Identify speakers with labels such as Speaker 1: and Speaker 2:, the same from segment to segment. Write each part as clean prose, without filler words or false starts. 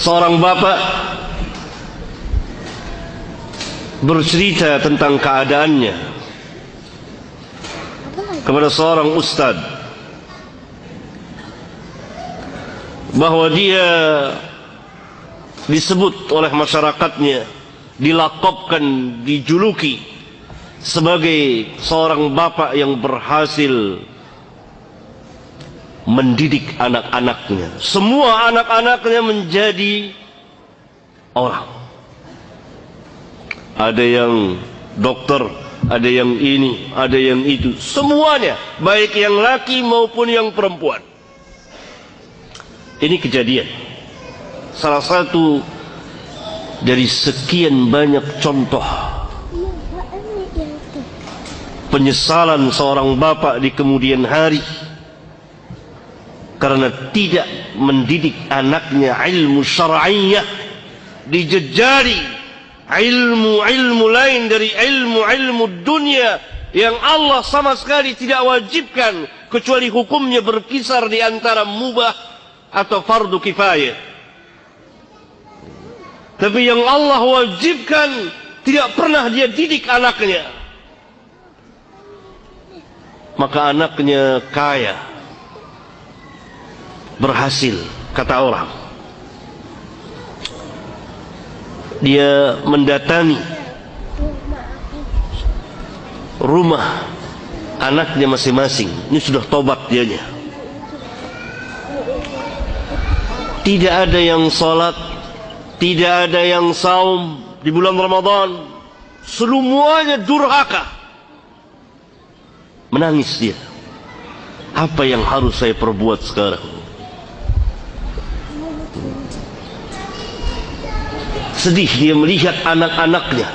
Speaker 1: Seorang bapak bercerita tentang keadaannya kepada seorang ustaz, bahwa dia disebut oleh masyarakatnya, dilakopkan, dijuluki sebagai seorang bapak yang berhasil mendidik anak-anaknya. Semua anak-anaknya menjadi orang. Ada yang dokter, ada yang ini, ada yang itu. Semuanya, baik yang laki maupun yang perempuan. Ini kejadian. Salah satu dari sekian banyak contoh penyesalan seorang bapak di kemudian hari karena tidak mendidik anaknya ilmu syar'iyyah, dijejari ilmu-ilmu lain dari ilmu-ilmu dunia yang Allah sama sekali tidak wajibkan, kecuali hukumnya berkisar di antara mubah atau fardu kifayah. Tapi yang Allah wajibkan tidak pernah dia didik anaknya. Maka anaknya kaya, berhasil, kata orang. Dia mendatangi rumah anaknya masing-masing. Ini sudah tobat dianya. Tidak ada yang salat, tidak ada yang saum di bulan Ramadan. Semuanya durhaka. Menangis dia. Apa yang harus saya perbuat sekarang? Sedih dia melihat anak-anaknya.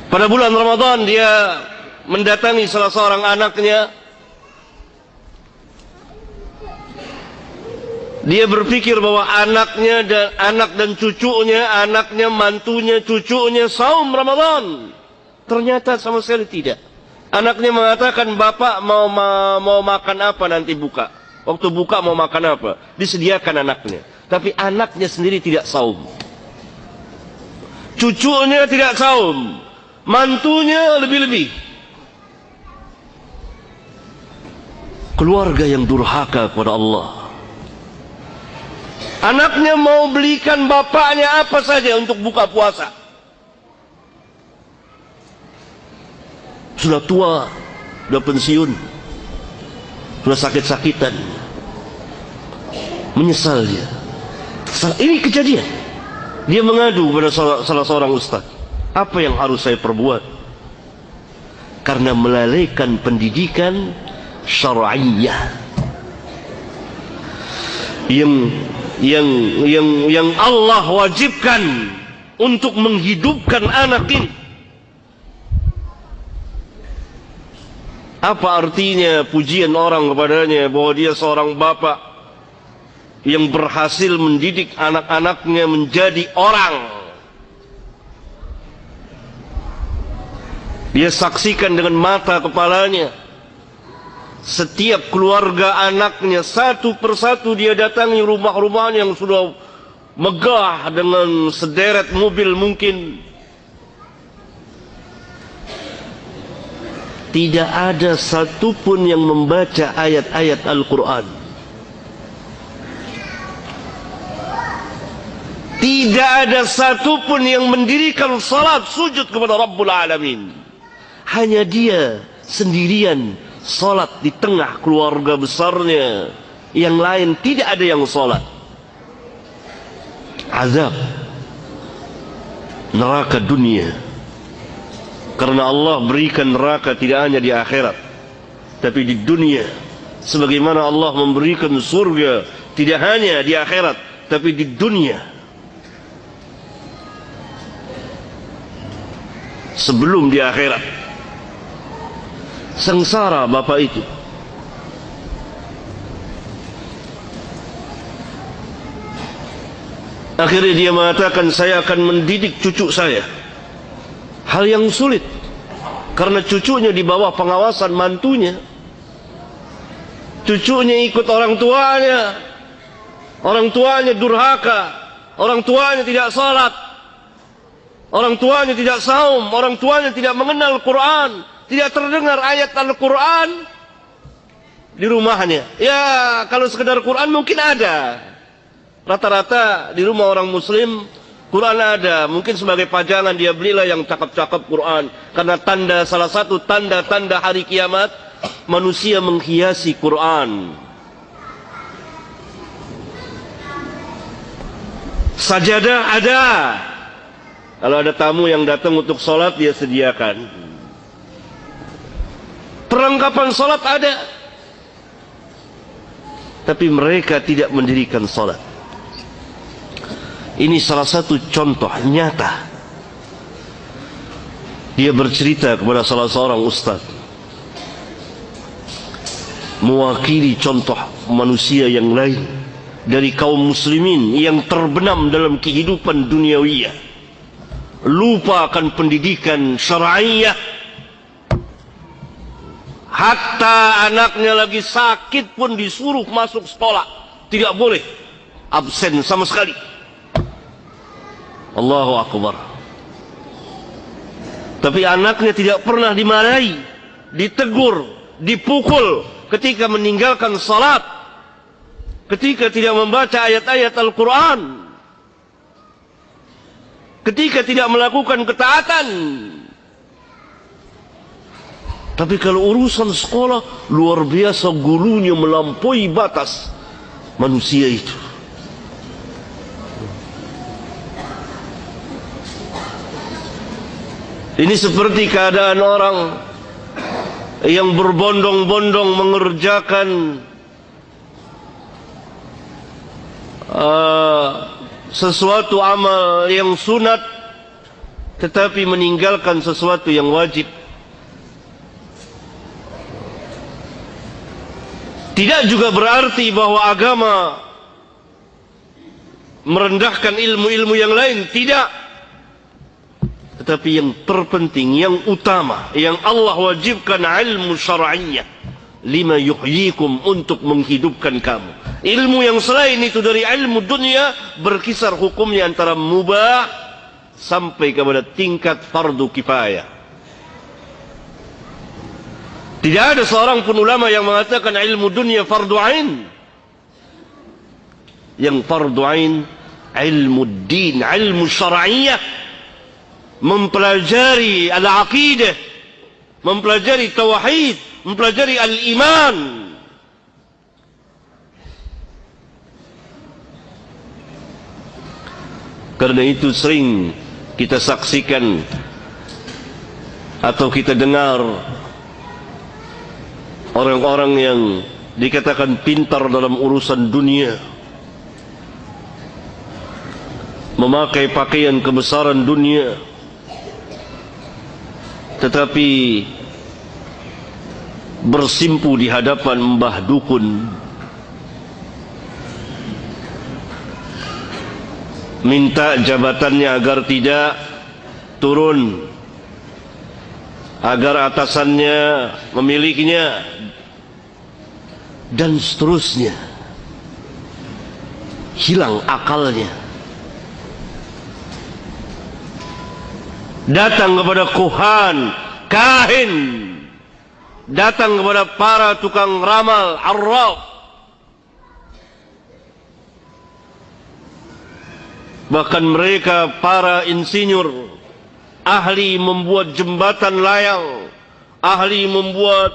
Speaker 1: Pada bulan Ramadan dia mendatangi salah seorang anaknya. Dia berpikir bahwa anaknya dan anak dan cucunya, anaknya, mantunya, cucunya saum Ramadan. Ternyata sama sekali tidak. Anaknya mengatakan, "Bapak mau makan apa nanti buka?" Waktu buka mau makan apa? Disediakan anaknya. Tapi anaknya sendiri tidak saum. Cucunya tidak saum. Mantunya lebih-lebih. Keluarga yang durhaka kepada Allah. Anaknya mau belikan bapaknya apa saja untuk buka puasa. Sudah tua, sudah pensiun, sudah sakit-sakitan. Menyesal dia. Ini kejadian. Dia mengadu kepada salah seorang ustaz. Apa yang harus saya perbuat? Karena melalaikan pendidikan syar'iyyah yang Allah wajibkan untuk menghidupkan anak ini. Apa artinya pujian orang kepadanya bahwa dia seorang bapak yang berhasil mendidik anak-anaknya menjadi orang? Dia saksikan dengan mata kepalanya. Setiap keluarga anaknya satu persatu dia datangi rumah-rumahnya yang sudah megah dengan sederet mobil mungkin. Tidak ada satupun yang membaca ayat-ayat Al-Quran. Tidak ada satupun yang mendirikan salat sujud kepada Rabbul Alamin. Hanya dia sendirian salat di tengah keluarga besarnya. Yang lain tidak ada yang salat. Azab neraka dunia. Karena Allah berikan neraka tidak hanya di akhirat, tapi di dunia. Sebagaimana Allah memberikan surga tidak hanya di akhirat, tapi di dunia. Sebelum di akhirat. Sengsara bapak itu. Akhirnya dia mengatakan, saya akan mendidik cucu saya. Hal yang sulit. Karena cucunya di bawah pengawasan mantunya. Cucunya ikut orang tuanya. Orang tuanya durhaka. orang tuanya tidak salat, orang tuanya tidak saum, orang tuanya tidak mengenal Quran, tidak terdengar ayat Al-Quran di rumahnya. Ya, kalau sekedar Quran mungkin ada. Rata-rata di rumah orang Muslim Quran ada. Mungkin sebagai pajangan dia belilah yang cakap-cakap Quran. Karena salah satu tanda-tanda hari kiamat, manusia menghiasi Quran. Sajadah ada. Kalau ada tamu yang datang untuk sholat, dia sediakan. Perlengkapan sholat ada. Tapi mereka tidak mendirikan sholat. Ini salah satu contoh nyata. Dia bercerita kepada salah seorang ustaz, mewakili contoh manusia yang lain dari kaum muslimin yang terbenam dalam kehidupan duniawiyah, lupa akan pendidikan syar'iyah. Hatta anaknya lagi sakit pun disuruh masuk sekolah, tidak boleh absen sama sekali. Allahu Akbar. Tapi anaknya tidak pernah dimarahi, ditegur, dipukul ketika meninggalkan salat, ketika tidak membaca ayat-ayat Al-Quran, ketika tidak melakukan ketaatan. Tapi kalau urusan sekolah, luar biasa gulunya, melampaui batas manusia itu. Ini seperti keadaan orang yang berbondong-bondong mengerjakan sesuatu amal yang sunat, tetapi meninggalkan sesuatu yang wajib. Tidak juga berarti bahwa agama merendahkan ilmu-ilmu yang lain, tidak. Tetapi yang terpenting, yang utama, yang Allah wajibkan ilmu syar'iyah, lima yuhyikum, untuk menghidupkan kamu. Ilmu yang selain itu dari ilmu dunia berkisar hukumnya antara mubah sampai kepada tingkat fardu kifayah. Tidak ada seorang pun ulama yang mengatakan ilmu dunia fardu ain. Yang fardu ain ilmu din, ilmu syar'iyah, mempelajari al-aqidah, mempelajari tauhid, mempelajari al-iman. Karena itu sering kita saksikan atau kita dengar orang-orang yang dikatakan pintar dalam urusan dunia, memakai pakaian kebesaran dunia, tetapi bersimpu di hadapan mbah dukun, minta jabatannya agar tidak turun, agar atasannya memilikinya, dan seterusnya. Hilang akalnya. Datang kepada kuhan, kahin, datang kepada para tukang ramal, arraf, bahkan mereka para insinyur, ahli membuat jembatan layang, ahli membuat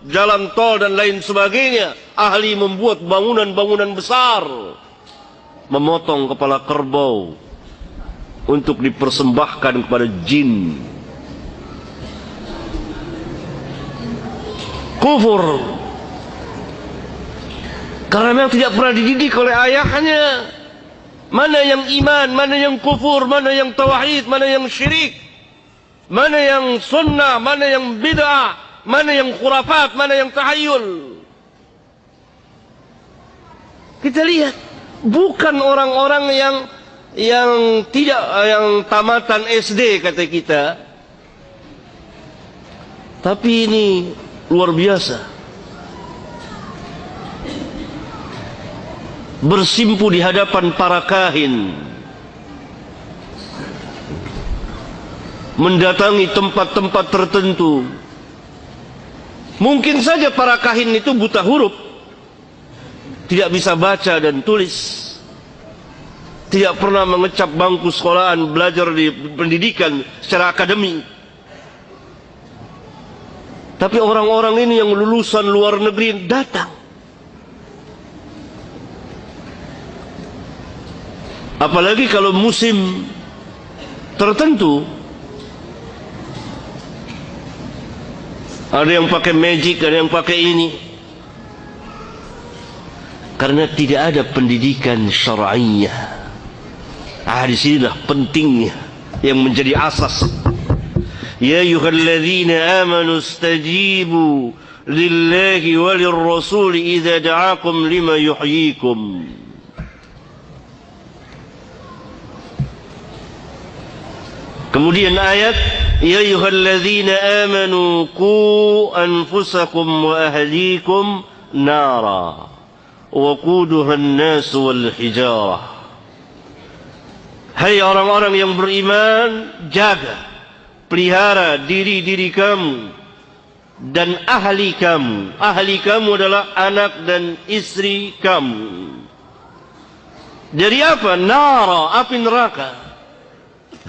Speaker 1: jalan tol dan lain sebagainya, ahli membuat bangunan-bangunan besar, memotong kepala kerbau untuk dipersembahkan kepada jin. Kufur. Karena memang tidak pernah dididik oleh ayahnya. Mana yang iman, mana yang kufur, mana yang tauhid, mana yang syirik, mana yang sunnah, mana yang bid'ah, mana yang khurafat, mana yang tahayul. Kita lihat, bukan orang-orang yang tidak, yang tamatan SD kata kita, tapi ini luar biasa, bersimpu di hadapan para kahin, mendatangi tempat-tempat tertentu. Mungkin saja para kahin itu buta huruf, tidak bisa baca dan tulis, tidak pernah mengecap bangku sekolahan, belajar di pendidikan secara akademik. Tapi orang-orang ini yang lulusan luar negeri datang. Apalagi kalau musim tertentu, ada yang pakai magic, ada yang pakai ini. Karena tidak ada pendidikan syar'iyah. Disinilah pentingnya yang menjadi asas. Ya ayyuhalladzina amanu istajibu lillahi walirrasul idza da'akum lima yuhyikum. Kemudian ayat ya ayyuhalladzina amanu qu anfusakum wa ahlikum nara waquduha an-nas wal hijarah. Hai orang-orang yang beriman, jaga, pelihara diri-diri kamu dan ahli kamu. Ahli kamu adalah anak dan istri kamu. Dari apa? Nara, api neraka.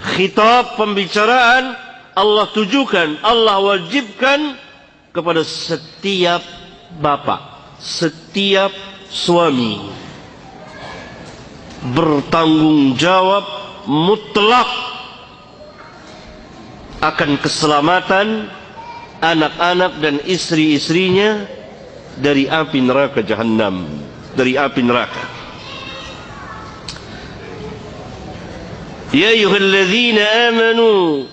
Speaker 1: Khitab pembicaraan Allah tujukan, Allah wajibkan kepada setiap bapak, setiap suami, bertanggung jawab mutlak akan keselamatan anak-anak dan istri-istrinya dari api neraka Jahannam, dari api neraka. Ya ayyuhalladzina amanu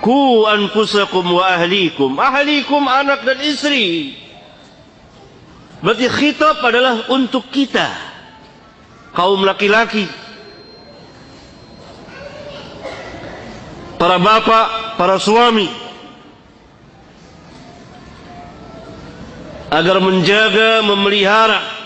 Speaker 1: qu anfusakum wa ahlikum. Ahlikum anak dan istri. Berarti khitab adalah untuk kita, kaum laki-laki, para bapak, para suami, agar menjaga, memelihara